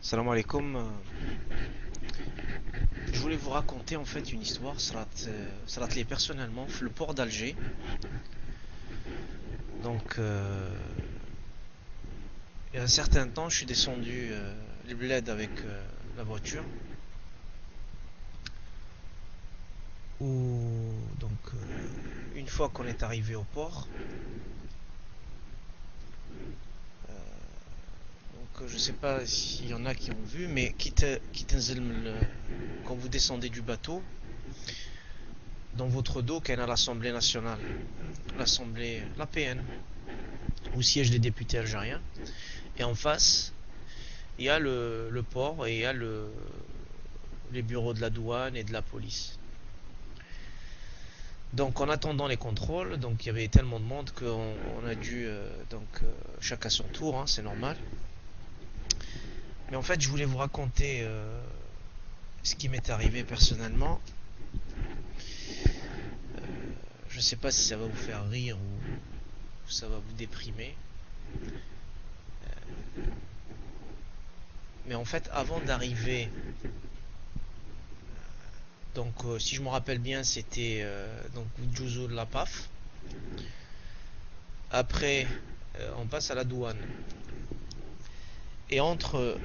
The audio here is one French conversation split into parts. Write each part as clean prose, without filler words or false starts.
Salam alaikum. Je voulais vous raconter en fait une histoire, salat liée personnellement, le port d'Alger. Donc, il y a un certain temps, je suis descendu les bleds avec la voiture. Une fois qu'on est arrivé au port, je sais pas s'il y en a qui ont vu, mais quand vous descendez du bateau, dans votre dos, qu'il y a l'Assemblée nationale, l'APN, où siègent les députés algériens. Et en face, il y a le port et il y a les bureaux de la douane et de la police. Donc en attendant les contrôles, donc il y avait tellement de monde qu'on a dû chacun son tour, hein, c'est normal. Mais en fait, je voulais vous raconter ce qui m'est arrivé personnellement. Je ne sais pas si ça va vous faire rire ou ça va vous déprimer. Mais en fait, avant d'arriver, si je me rappelle bien, c'était donc Djouzou de la PAF. Après, on passe à la douane. Et entre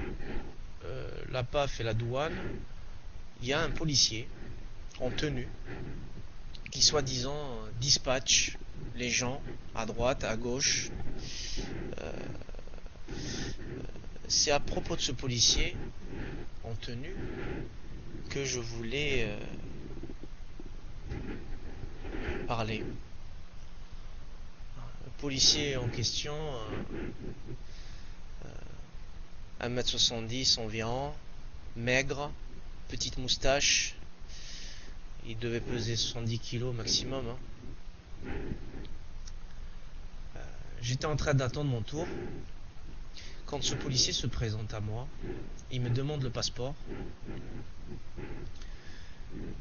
la PAF et la douane, il y a un policier en tenue qui soi-disant dispatche les gens à droite, à gauche. Euh, C'est à propos de ce policier en tenue que je voulais parler. Le policier en question, 1m70 environ, maigre, petite moustache, il devait peser 70 kilos maximum, hein. J'étais en train d'attendre mon tour quand ce policier se présente à moi. Il me demande le passeport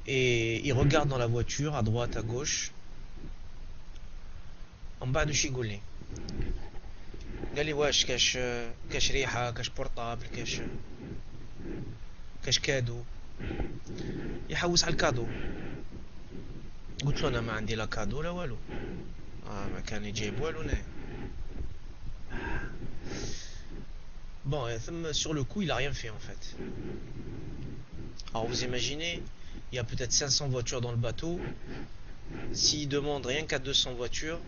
et il regarde dans la voiture à droite, à gauche. En bas de chez Goulet. قال لي واش كاش ريحه كاش بورطابل كاش كادو يحوس على الكادو. قلت له انا ما عندي لا كادو لا والو. ما كان يجيب والو هنا. Bon, sur le coup, il a rien fait en fait. Alors vous imaginez, il y a peut-être 500 voitures dans le bateau. S'il demande rien qu'à 200 voitures,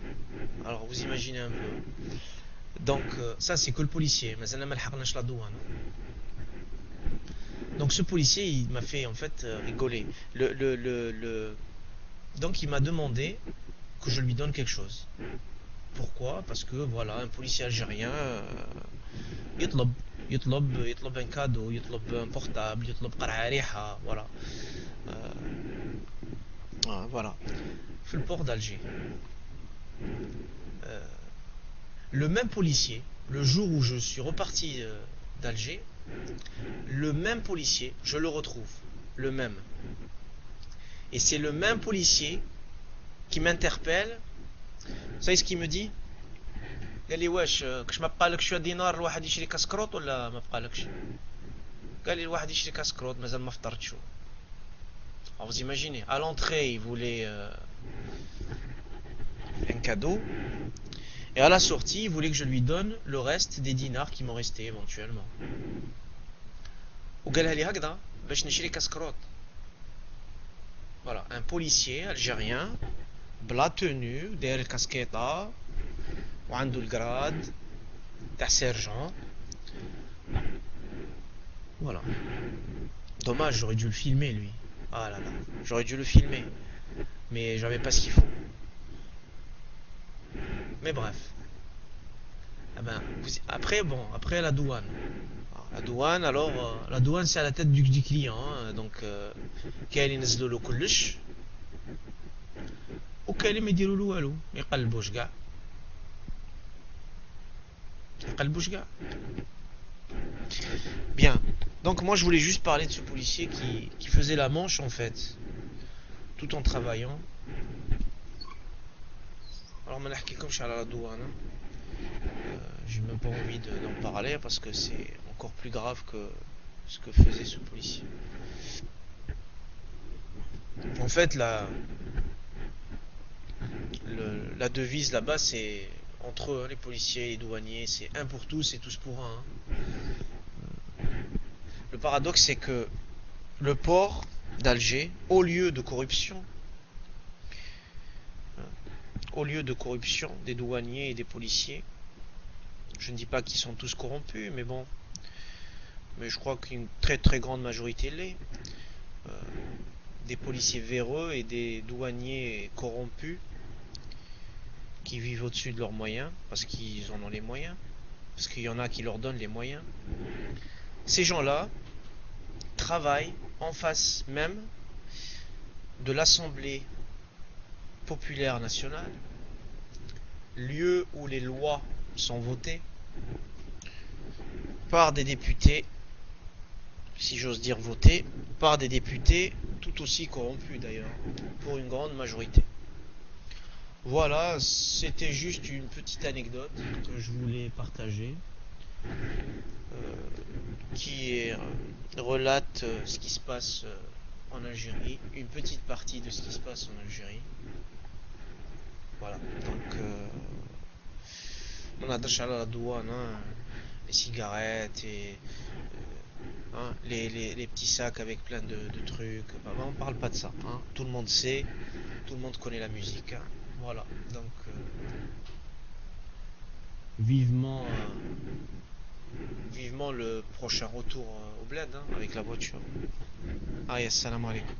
alors vous imaginez un peu. Donc ça c'est que le policier. Mais la douane. Donc ce policier, il m'a fait en fait rigoler. Donc il m'a demandé que je lui donne quelque chose. Pourquoi? Parce que voilà, un policier algérien يطلب un cadeau, يطلب un portable, يطلب قرعة ريحة, voilà. Voilà. في le port d'Alger. Le même policier, le jour où je suis reparti d'Alger, le même policier, je le retrouve, le même. Et c'est le même policier qui m'interpelle. Vous savez ce qu'il me dit? قال لي واش ما بقالكش شويه دينار الواحد يشري كاسكروط ولا ما بقالكش؟ قال لي الواحد يشري كاسكروط مازال ما فطرتش. Alors vous imaginez, à l'entrée il voulait un cadeau et à la sortie il voulait que je lui donne le reste des dinars qui m'ont resté éventuellement. وقالها لي هكذا باش نشري كاسكروط. Voilà, un policier algérien بلا tenue داير الكاسكيطه وعنده الجراد تاع سيرجون. Voilà. Dommage, j'aurais dû le filmer lui. Ah là là, j'aurais dû le filmer. Mais j'avais pas ce qu'il faut. Mais bref. Ah ben, après la douane. Alors, la douane c'est à la tête du client. Hein, donc, كاين اللي ينزلوا له كلش وكاين اللي ما يديروا له والو، ما يقلبوش كاع. Bien. Donc moi je voulais juste parler de ce policier qui faisait la manche en fait, tout en travaillant. Alors ما نحكيكمش على la douane. J'ai même pas envie d'en parler parce que c'est encore plus grave que ce que faisait ce policier. En fait, la devise là-bas, c'est entre eux, les policiers et les douaniers, c'est un pour tous et tous pour un. Le paradoxe, c'est que le port d'Alger, au lieu de corruption des douaniers et des policiers, je ne dis pas qu'ils sont tous corrompus, mais bon, mais je crois qu'une très très grande majorité l'est. Euh, des policiers véreux et des douaniers corrompus qui vivent au-dessus de leurs moyens, parce qu'ils en ont les moyens, parce qu'il y en a qui leur donnent les moyens. Ces gens-là travaillent en face même de l'Assemblée populaire nationale, lieu où les lois sont votées par des députés, si j'ose dire votés, par des députés tout aussi corrompus d'ailleurs, pour une grande majorité. Voilà, c'était juste une petite anecdote que je voulais partager, qui relate ce qui se passe en Algérie, une petite partie de ce qui se passe en Algérie. Voilà, donc on a à la douane, hein, les cigarettes et les petits sacs avec plein de trucs. Bah, on parle pas de ça, hein. Tout le monde sait, tout le monde connaît la musique, hein. Voilà, donc vivement, vivement le prochain retour au bled, hein, avec la voiture. Allez, assalamu alaikum.